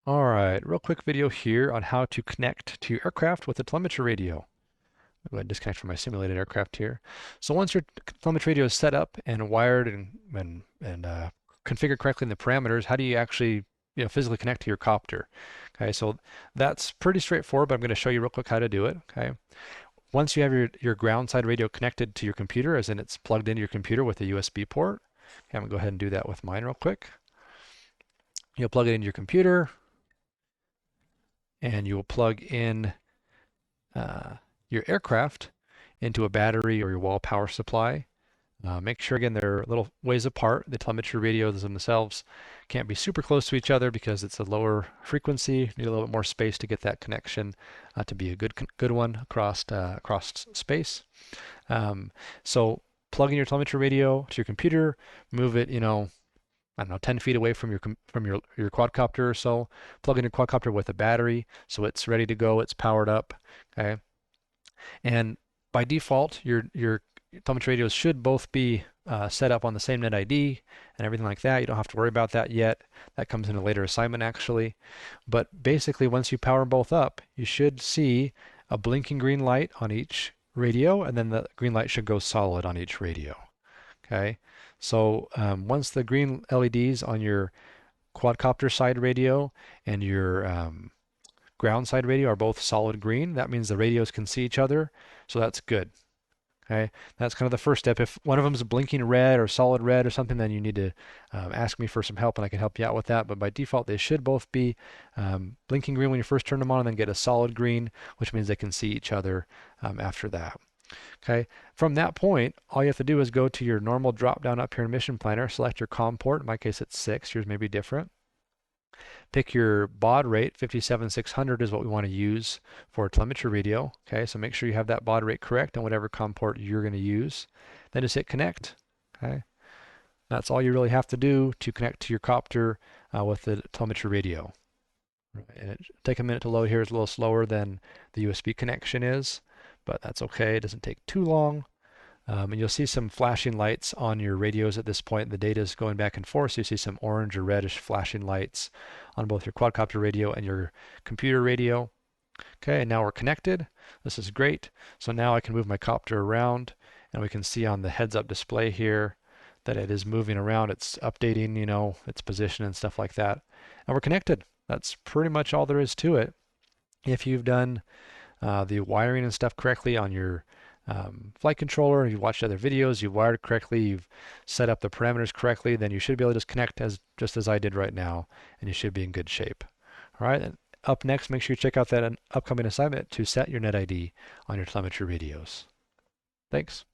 All right, real quick video here on how to connect to your aircraft with a telemetry radio. I'll go ahead and disconnect from my simulated aircraft here. So once your telemetry radio is set up and wired and configured correctly in the parameters, how do you actually physically connect to your copter? Okay, so that's pretty straightforward, but I'm going to show you real quick how to do it. Okay, once you have your ground side radio connected to your computer, as in it's plugged into your computer with a USB port. Okay, I'm going to go ahead and do that with mine real quick. You'll plug it into your computer, and you will plug in uh, your aircraft into a battery or your wall power supply. Make sure again they're little ways apart. The telemetry radios themselves can't be super close to each other because it's a lower frequency. You need a little bit more space to get that connection to be a good one across space. So plug in your telemetry radio to your computer, move it, I don't know, 10 feet away from your quadcopter or so. Plug in your quadcopter with a battery so it's ready to go. It's powered up. Okay, and by default, your telemetry radios should both be set up on the same net ID and everything like that. You don't have to worry about that yet. That comes in a later assignment actually. But basically, once you power both up, you should see a blinking green light on each radio, and then the green light should go solid on each radio. Okay, so once the green LEDs on your quadcopter side radio and your ground side radio are both solid green, that means the radios can see each other, so that's good. Okay, that's kind of the first step. If one of them is blinking red or solid red or something, then you need to ask me for some help and I can help you out with that. But by default, they should both be blinking green when you first turn them on and then get a solid green, which means they can see each other after that. Okay, from that point, all you have to do is go to your normal drop down up here in Mission Planner, select your COM port. In my case, it's 6. Yours may be different. Pick your baud rate. 57600 is what we want to use for a telemetry radio. Okay, so make sure you have that baud rate correct on whatever COM port you're going to use. Then just hit connect. Okay, that's all you really have to do to connect to your copter with the telemetry radio. And it take a minute to load here. It's a little slower than the USB connection is, but that's okay. It doesn't take too long. And you'll see some flashing lights on your radios at this point. The data is going back and forth, so you see some orange or reddish flashing lights on both your quadcopter radio and your computer radio. Okay, and now we're connected. This is great. So now I can move my copter around, and we can see on the heads-up display here that it is moving around. It's updating, its position and stuff like that. And we're connected. That's pretty much all there is to it. If you've done the wiring and stuff correctly on your flight controller, if you've watched other videos, you've wired correctly, you've set up the parameters correctly, then you should be able to just connect just as I did right now, and you should be in good shape. All right, and up next, make sure you check out that upcoming assignment to set your net ID on your telemetry radios. Thanks.